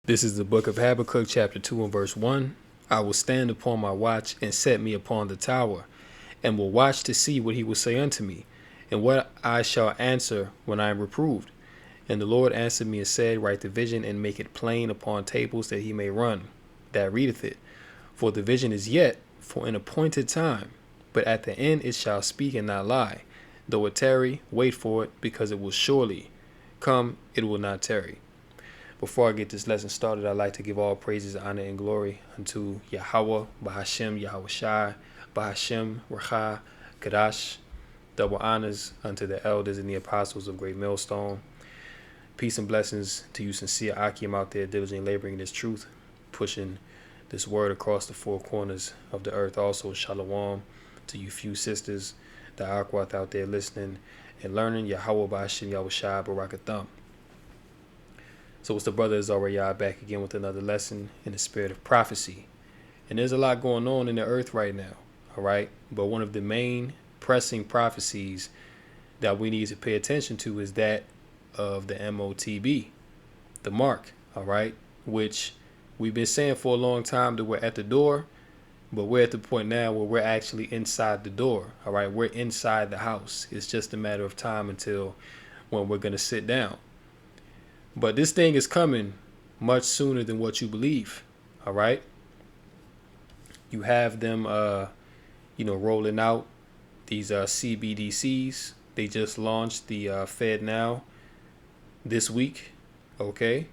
This is the book of Habakkuk, chapter 2 and verse 1. I will stand upon my watch and set me upon the tower, and will watch to see what he will say unto me, and what I shall answer when I am reproved. And the Lord answered me and said, Write the vision and make it plain upon tables, that he may run that readeth it. For the vision is yet for an appointed time, but at the end it shall speak and not lie. Though it tarry, wait for it, because it will surely come, it will not tarry. Before I get this lesson started, I'd like to give all praises, honor, and glory unto Yahweh, Bahashem, Yahweh Shai, Bahashem, Racha, Kadash. Double honors unto the elders and the apostles of Great Millstone. Peace and blessings to you, sincere Akim, out there diligently laboring this truth, pushing this word across the four corners of the earth. Also, Shalom to you few sisters, the Akwath out there listening and learning. Yahweh, Bahashem, Yahweh Shai, Barakatham. So it's the brother Azariah back again with another lesson in the spirit of prophecy. And there's a lot going on in the earth right now, all right? But one of the main pressing prophecies that we need to pay attention to is that of the MOTB, the mark, all right? Which we've been saying for a long time that we're at the door, but we're at the point now where we're actually inside the door, all right? We're inside the house. It's just a matter of time until when we're going to sit down. But this thing is coming much sooner than what you believe. All right. You have them, rolling out these CBDCs. They just launched the Fed Now this week. OK,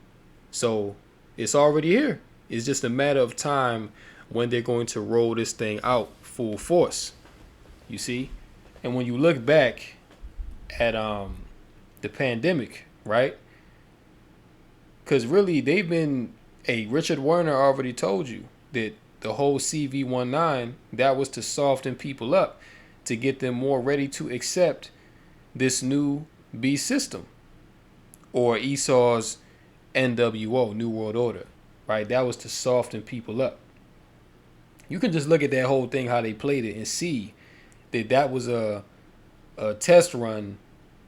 so it's already here. It's just a matter of time when they're going to roll this thing out full force. You see, and when you look back at the pandemic, right? Because really, Richard Werner already told you that the whole CV19, that was to soften people up, to get them more ready to accept this new beast system, or Esau's NWO, New World Order, right? That was to soften people up. You can just look at that whole thing, how they played it, and see that that was a test run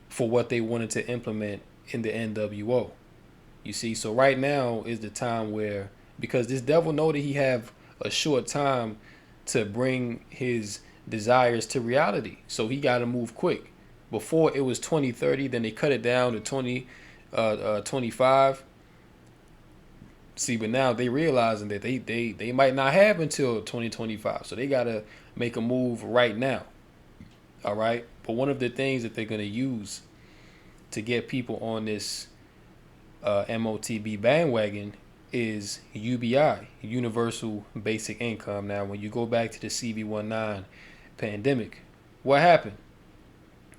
for what they wanted to implement in the NWO. You see, so right now is the time where, because this devil know that he have a short time to bring his desires to reality. So he got to move quick. Before it was 2030, then they cut it down to 25. See, but now they realizing that they might not have until 2025. So they got to make a move right now. All right. But one of the things that they're going to use to get people on this MOTB bandwagon is UBI, Universal Basic Income. Now, when you go back to the CV19 pandemic, what happened?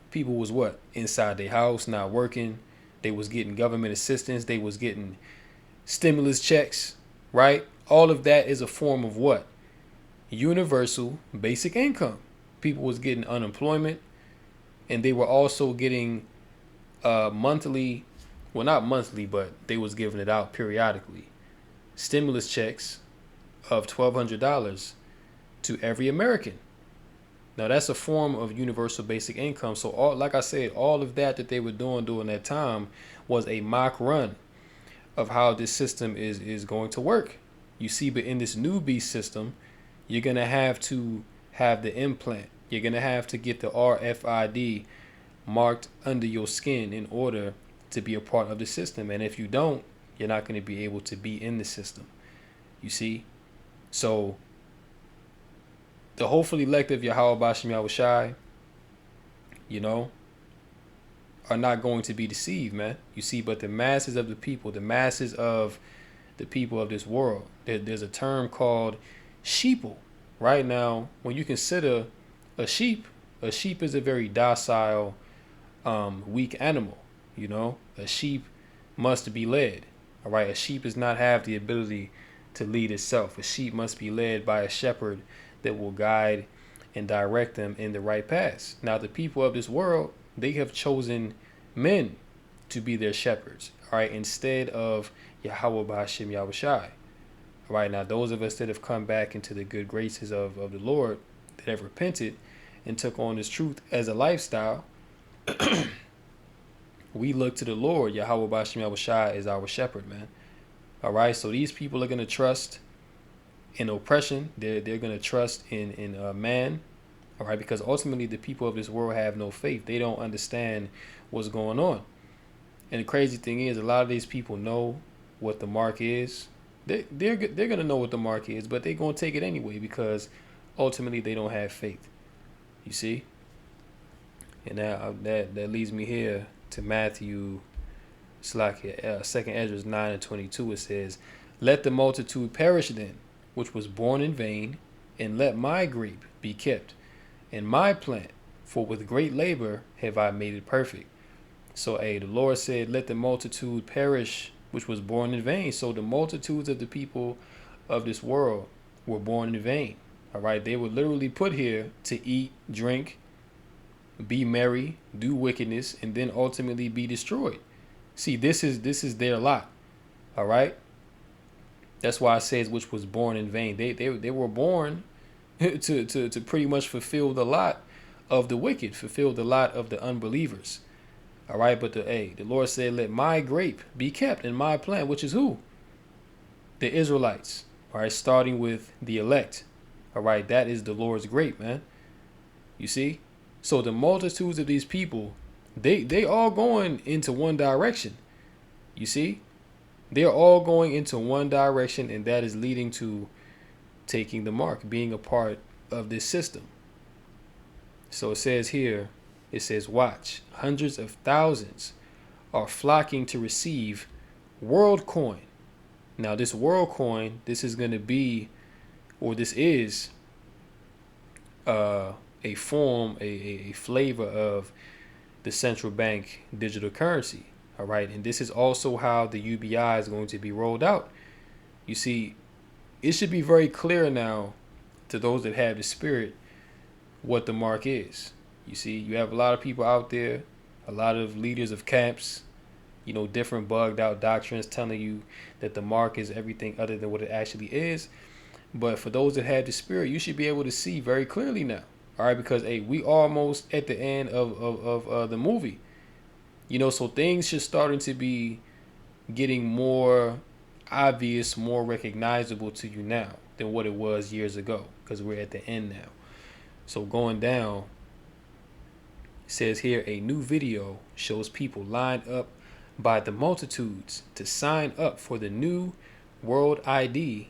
People was what? Inside their house, not working. They was getting government assistance. They was getting stimulus checks, right? All of that is a form of what? Universal Basic Income. People was getting unemployment, and they were also getting monthly. Well, not monthly, but they was giving it out periodically. Stimulus checks of $1,200 to every American. Now, that's a form of universal basic income. So, like I said, all of that they were doing during that time was a mock run of how this system is going to work. You see, but in this new beast system, you're going to have the implant. You're going to have to get the RFID marked under your skin in order to be a part of the system. And if you don't, you're not going to be able to be in the system. You see? So the hopefully elect of Yahweh Bashem Yahweh Shai, are not going to be deceived, man. You see, but the masses of the people, of this world, there's a term called sheeple. Right now, when you consider a sheep is a very docile, weak animal. A sheep must be led. All right. A sheep does not have the ability to lead itself. A sheep must be led by a shepherd that will guide and direct them in the right path. Now, the people of this world, they have chosen men to be their shepherds. All right. Instead of Yahweh Bahashem Yahweh Shai. All right. Now, those of us that have come back into the good graces of the Lord, that have repented and took on this truth as a lifestyle, we look to the Lord. Yahweh Bashem Yahweh Shai is our shepherd, man. All right. So these people are going to trust in oppression. They're going to trust in man. All right. Because ultimately the people of this world have no faith. They don't understand what's going on. And the crazy thing is, a lot of these people know what the mark is. They're going to know what the mark is, but they're going to take it anyway because ultimately they don't have faith. You see? And that leads me here to Matthew, it's like 2nd Ezra 9:22. It says, "Let the multitude perish then, which was born in vain, and let my grape be kept, and my plant, for with great labor have I made it perfect." So, the Lord said, "Let the multitude perish, which was born in vain." So the multitudes of the people of this world were born in vain. All right, they were literally put here to eat, drink, be merry, do wickedness, and then ultimately be destroyed. See, this is their lot. All right. That's why it says which was born in vain. They were born to pretty much fulfill the lot of the wicked, fulfill the lot of the unbelievers. All right, but the Lord said, "Let my grape be kept in my plant," which is who? The Israelites. All right, starting with the elect. All right, that is the Lord's grape, man. You see? So the multitudes of these people, they all going into one direction. You see? They're all going into one direction, and that is leading to taking the mark, being a part of this system. So it says here, it says, watch, hundreds of thousands are flocking to receive WorldCoin. Now this WorldCoin, this is going to be, or this is a form, a flavor of the central bank digital currency. All right. And this is also how the UBI is going to be rolled out. You see, it should be very clear now to those that have the spirit what the mark is. You see, you have a lot of people out there, a lot of leaders of camps, different bugged out doctrines telling you that the mark is everything other than what it actually is. But for those that have the spirit, you should be able to see very clearly now. All right, because we almost at the end of the movie. So things should starting to be getting more obvious, more recognizable to you now than what it was years ago, because we're at the end now. So going down, it says here, a new video shows people lined up by the multitudes to sign up for the new World ID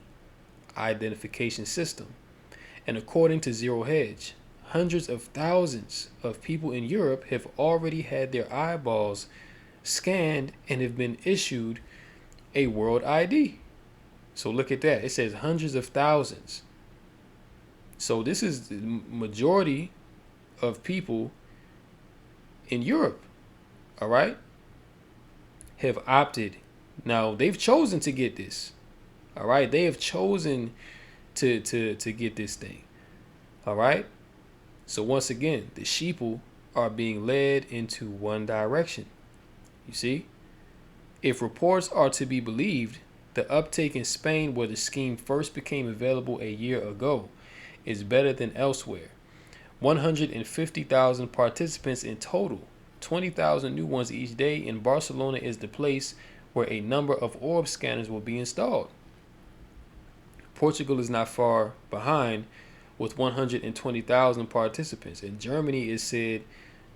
identification system. And according to Zero Hedge, hundreds of thousands of people in Europe have already had their eyeballs scanned and have been issued a World ID. So look at that. It says hundreds of thousands. So this is the majority of people in Europe, all right, have opted. Now, they've chosen to get this, all right? They have chosen to get this thing, all right? So once again, the sheeple are being led into one direction. You see? If reports are to be believed, the uptake in Spain, where the scheme first became available a year ago, is better than elsewhere. 150,000 participants in total, 20,000 new ones each day. In Barcelona is the place where a number of orb scanners will be installed. Portugal is not far behind with 120,000 participants, and Germany is said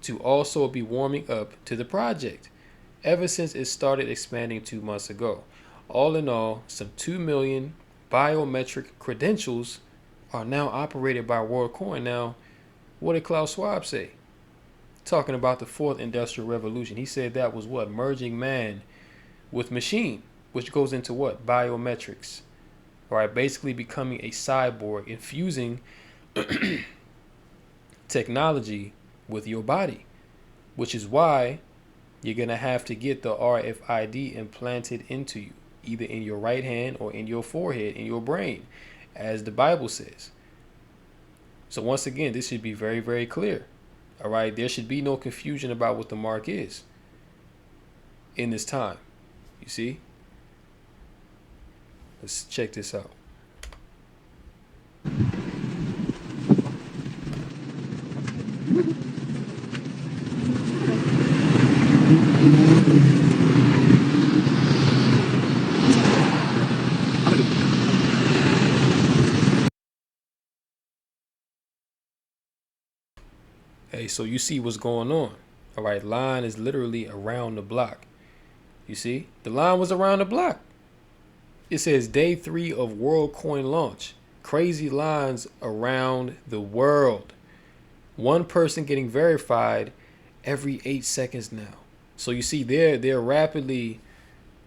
to also be warming up to the project ever since it started expanding 2 months ago. All in all, some 2 million biometric credentials are now operated by WorldCoin. Now, what did Klaus Schwab say? Talking about the fourth industrial revolution. He said that was what? Merging man with machine, which goes into what? Biometrics. All right, basically becoming a cyborg, infusing technology with your body, which is why you're going to have to get the RFID implanted into you, either in your right hand or in your forehead, in your brain, as the Bible says. So once again, this should be very, very clear. All right, there should be no confusion about what the mark is in this time. You see? Let's check this out. Hey, so you see what's going on. All right, line is literally around the block. You see? The line was around the block. It says day 3 of WorldCoin launch. Crazy lines around the world. One person getting verified every 8 seconds now. So you see they're rapidly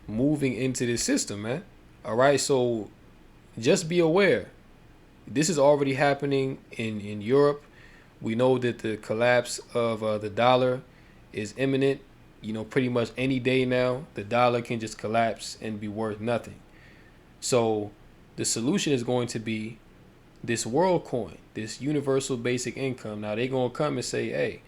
moving into this system, man. All right, so just be aware. This is already happening in Europe. We know that the collapse of the dollar is imminent. You know, pretty much any day now, the dollar can just collapse and be worth nothing. So the solution is going to be this WorldCoin, this universal basic income. Now they're going to come and say, hey,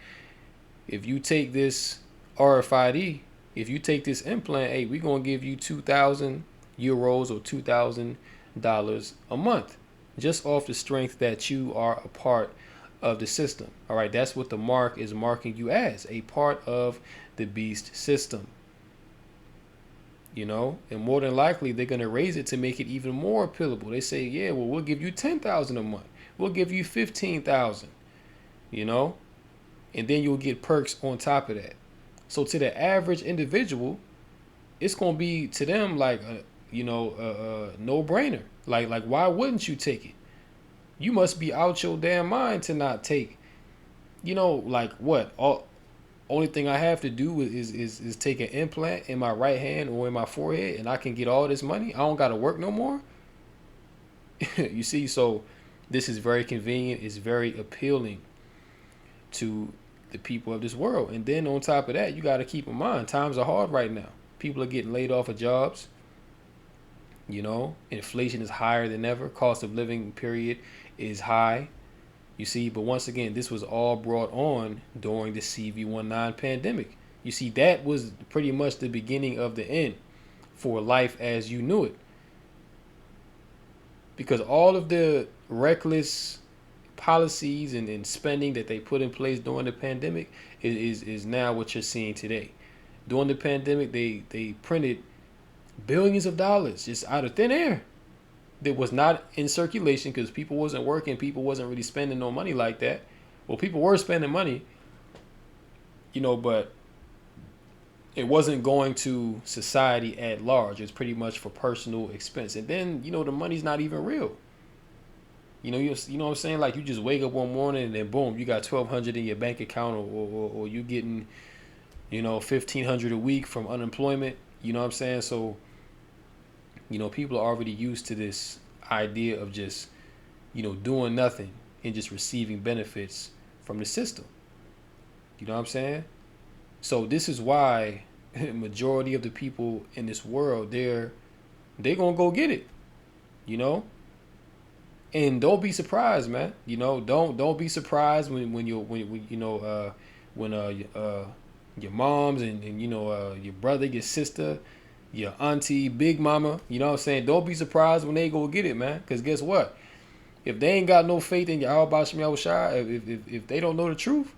if you take this RFID, if you take this implant, hey, we're going to give you 2,000 euros or $2,000 a month just off the strength that you are a part of the system. All right, that's what the mark is marking you as, a part of the beast system. You know, and more than likely they're going to raise it to make it even more appealable. They say, yeah, well, we'll give you 10,000 a month. We'll give you 15,000, you know, and then you'll get perks on top of that. So to the average individual, it's going to be to them like a no-brainer. Like why wouldn't you take it? You must be out your damn mind to not take, like what? Only thing I have to do is take an implant in my right hand or in my forehead and I can get all this money. I don't got to work no more. You see, so this is very convenient. It's very appealing to the people of this world. And then on top of that, you got to keep in mind, times are hard right now. People are getting laid off of jobs. You know, inflation is higher than ever. Cost of living period is high. You see, but once again, this was all brought on during the CV-19 pandemic. You see, that was pretty much the beginning of the end for life as you knew it. Because all of the reckless policies and spending that they put in place during the pandemic is now what you're seeing today. During the pandemic, they printed billions of dollars just out of thin air that was not in circulation because people wasn't working, people wasn't really spending no money like that. Well, people were spending money, but it wasn't going to society at large. It's pretty much for personal expense. And then, the money's not even real. You know what I'm saying? Like you just wake up one morning and then boom, you got 1,200 in your bank account or you getting, 1,500 a week from unemployment. You know what I'm saying? So, people are already used to this idea of just, doing nothing and just receiving benefits from the system. You know what I'm saying? So this is why majority of the people in this world, they're gonna go get it, and don't be surprised, man. Don't be surprised when your moms and your brother, your sister, your auntie, big mama, you know what I'm saying? Don't be surprised when they go get it, man. Because guess what? If they ain't got no faith in Yahweh Shem Yahushua, if they don't know the truth,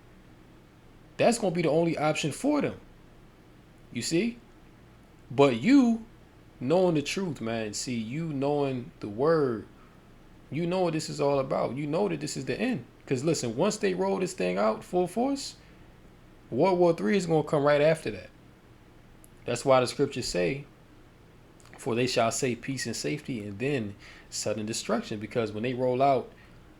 that's going to be the only option for them. You see? But you knowing the truth, man, see, you knowing the word, you know what this is all about. You know that this is the end. Because listen, once they roll this thing out full force, World War III is going to come right after that. That's why the scriptures say, for they shall say peace and safety and then sudden destruction. Because when they roll out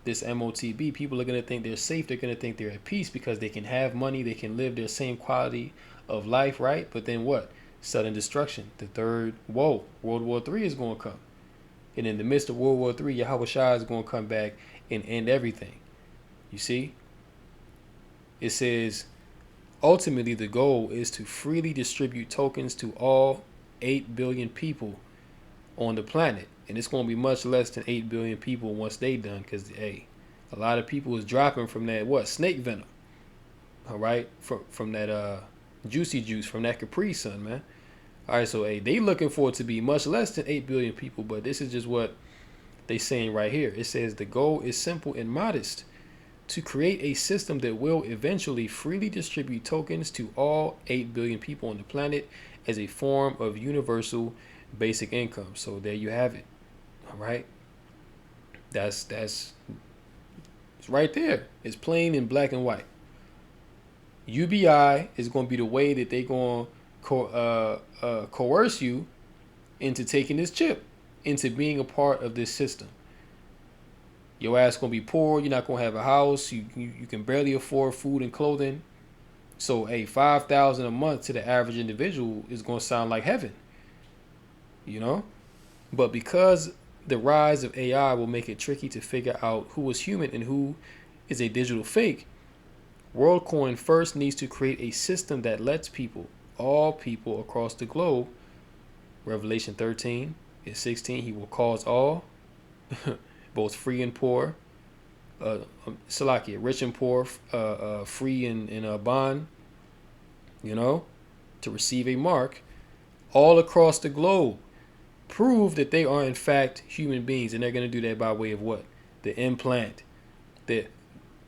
this MOTB, people are going to think they're safe. They're going to think they're at peace because they can have money. They can live their same quality of life, right? But then what? Sudden destruction. The third woe. World War III is going to come. And in the midst of World War III, Yahweh Shai is going to come back and end everything. You see? It says, ultimately, the goal is to freely distribute tokens to all 8 billion people on the planet. And it's going to be much less than 8 billion people once they done because, hey, a lot of people is dropping from that, snake venom. All right? From that juicy juice, from that Capri Sun, man. All right, so, hey, they looking for it to be much less than 8 billion people, but this is just what they saying right here. It says the goal is simple and modest. To create a system that will eventually freely distribute tokens to all 8 billion people on the planet as a form of universal basic income. So there you have it. All right. That's it's right there. It's plain in black and white. UBI is going to be the way that they going to coerce you into taking this chip, into being a part of this system. Your ass going to be poor. You're not going to have a house. You can barely afford food and clothing. So, hey, 5,000 a month to the average individual is going to sound like heaven, you know? But because the rise of AI will make it tricky to figure out who is human and who is a digital fake, WorldCoin first needs to create a system that lets people, all people across the globe, Revelation 13 and 16, he will cause all, both free and poor, Salakia, rich and poor, free and bond, you know, to receive a mark all across the globe. Prove that they are in fact human beings, and they're going to do that by way of what? The implant. That,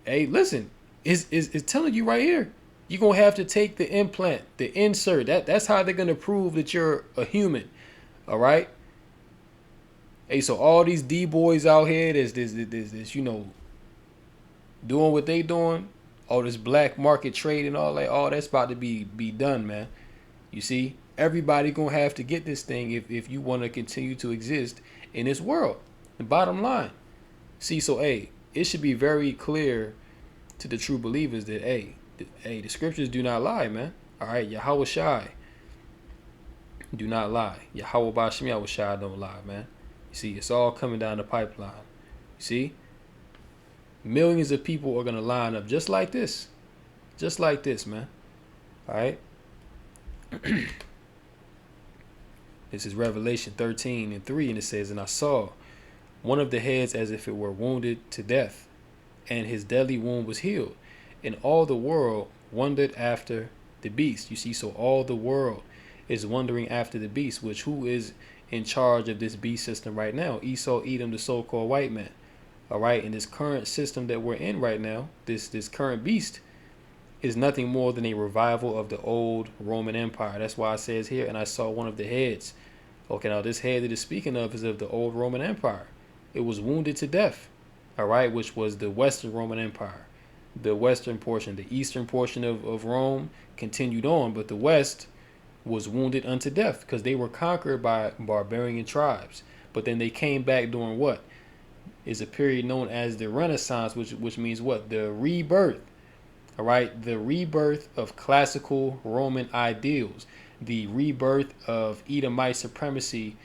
hey, listen, is telling you right here. You're going to have to take the implant, the insert. That's how they're going to prove that you're a human. All right? Hey, so all these D-boys out here, this, you know, doing what they doing, all this black market trade and all that, all that's about to be done, man. You see, everybody gonna have to get this thing if you want to continue to exist in this world. The bottom line. See, so hey, it should be very clear to the true believers that the scriptures do not lie, man. All right, Yahweh Shai do not lie. Yahweh Bashem Yahweh Shai don't lie, man. You see, it's all coming down the pipeline. You see? Millions of people are going to line up just like this. Just like this, man. All right? This is Revelation 13 and 3, and it says, "And I saw one of the heads as if it were wounded to death, and his deadly wound was healed. And all the world wondered after the beast." You see, so all the world is wondering after the beast, which who is in charge of this beast system right now? Esau, Edom, the so-called white man. All right, and this current system that we're in right now, this current beast, is nothing more than a revival of the old Roman Empire. That's why it says here, "And I saw one of the heads." Okay, now this head that it's speaking of is of the old Roman Empire. It was wounded to death, all right, which was the Western Roman Empire. The Western portion, the Eastern portion of Rome continued on, but the West was wounded unto death because they were conquered by barbarian tribes. But then they came back during what is a period known as the Renaissance, which means what? The rebirth. All right, the rebirth of classical Roman ideals, the rebirth of Edomite supremacy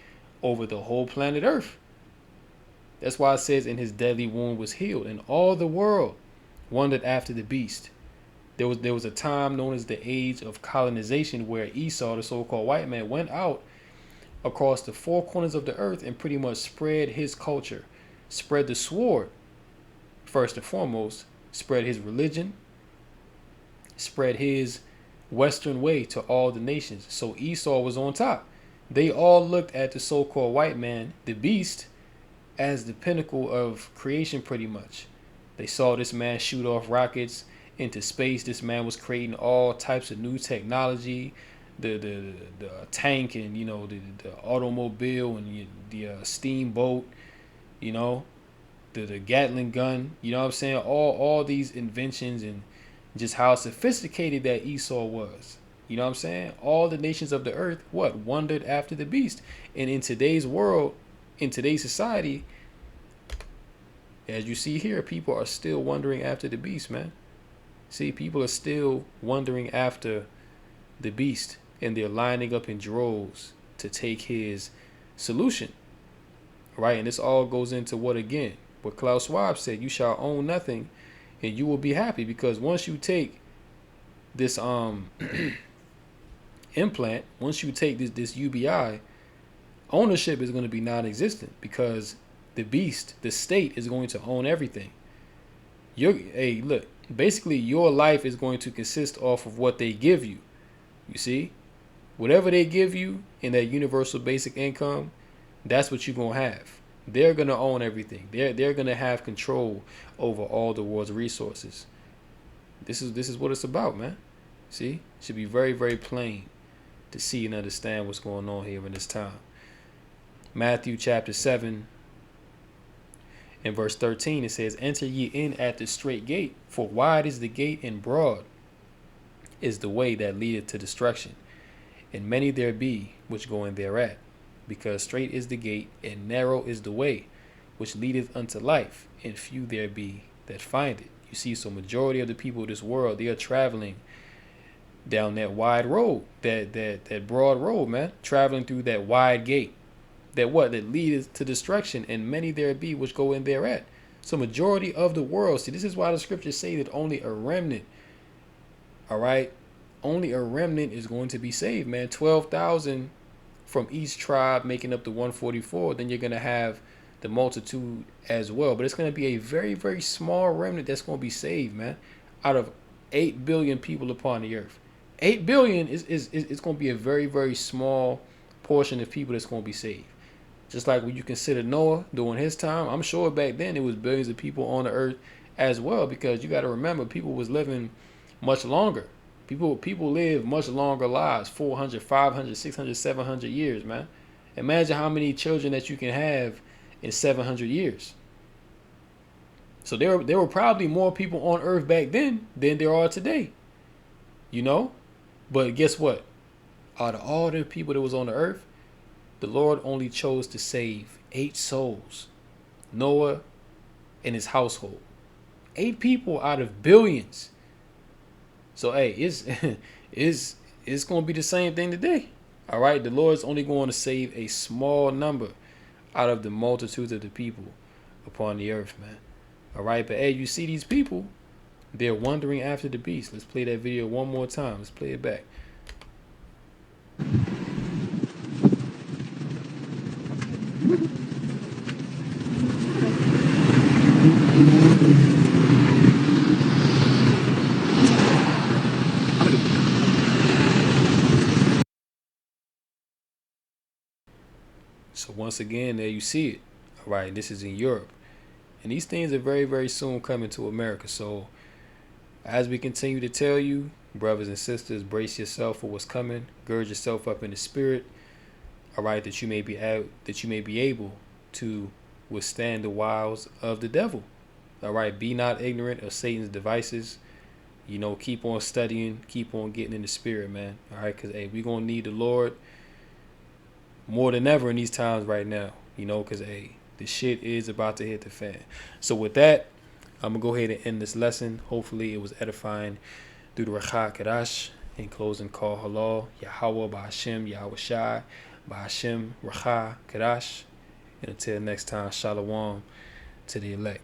over the whole planet Earth. That's why it says, "And his deadly wound was healed," and all the world wondered after the beast. There was a time known as the age of colonization where Esau, the so-called white man, went out across the four corners of the earth and pretty much spread his culture, spread the sword, first and foremost, spread his religion, spread his Western way to all the nations. So Esau was on top. They all looked at the so-called white man, the beast, as the pinnacle of creation pretty much. They saw this man shoot off rockets into space. This man was creating all types of new technology, the tank and, you know, the automobile and the steamboat, you know, the Gatling gun, you know what I'm saying? All these inventions and just how sophisticated that Esau was. You know what I'm saying? All the nations of the earth, what? Wondered after the beast. And in today's world, in today's society, as you see here, people are still wondering after the beast, man. See, people are still wondering after the beast, and they're lining up in droves to take his solution. Right? And this all goes into what again? What Klaus Schwab said, "You shall own nothing and you will be happy," because once you take this implant, once you take this UBI, ownership is going to be non-existent because the beast, the state, is going to own everything. Hey, look, basically your life is going to consist off of what they give you. You see, whatever they give you in that universal basic income, that's what you're going to have. They're going to own everything. They're going to have control over all the world's resources. This is what it's about, man. See, it should be very, very plain to see and understand what's going on here in this time. Matthew chapter 7 and verse 13, it says, "Enter ye in at the straight gate, for wide is the gate and broad is the way that leadeth to destruction, and many there be which go in thereat. Because strait is the gate, and narrow is the way, which leadeth unto life, and few there be that find it. You see, so majority of the people of this world, they are traveling down that wide road, that broad road, man, traveling through that wide gate, that leadeth to destruction, and many there be which go in thereat. So majority of the world, see, this is why the scriptures say that only a remnant, all right, only a remnant is going to be saved, man. 12,000 from each tribe making up the 144. Then you're going to have the multitude as well. But it's going to be a very, very small remnant that's going to be saved, man, out of 8 billion people upon the earth. 8 billion is going to be a very, very small portion of people that's going to be saved. Just like when you consider Noah during his time, I'm sure back then it was billions of people on the earth as well, because you got to remember, people was living much longer. People live much longer lives, 400, 500, 600, 700 years, man. Imagine how many children that you can have in 700 years. So there were probably more people on earth back then than there are today, you know? But guess what? Out of all the people that was on the earth, the Lord only chose to save 8 souls. Noah and his household. 8 people out of billions. So hey, it's going to be the same thing today. All right, the Lord's only going to save a small number out of the multitudes of the people upon the earth, man. All right, but hey, you see these people, they're wandering after the beast. Let's play that video one more time. Let's play it back. So once again, there you see it. All right, this is in Europe. And these things are very, very soon coming to America. So as we continue to tell you, brothers and sisters, brace yourself for what's coming. Gird yourself up in the spirit. All right, that you may be able to withstand the wiles of the devil. All right, be not ignorant of Satan's devices. You know, keep on studying, keep on getting in the spirit, man. All right, because hey, we're gonna need the Lord more than ever in these times right now. You know, because hey, the shit is about to hit the fan. So with that, I'm gonna go ahead and end this lesson. Hopefully, it was edifying through the Rakha Kadash. In closing, call halal, Yahweh, Ba'ashem, Yahweh Shai, Ba'ashem, Rakha Kadash. And until next time, Shalom to the elect.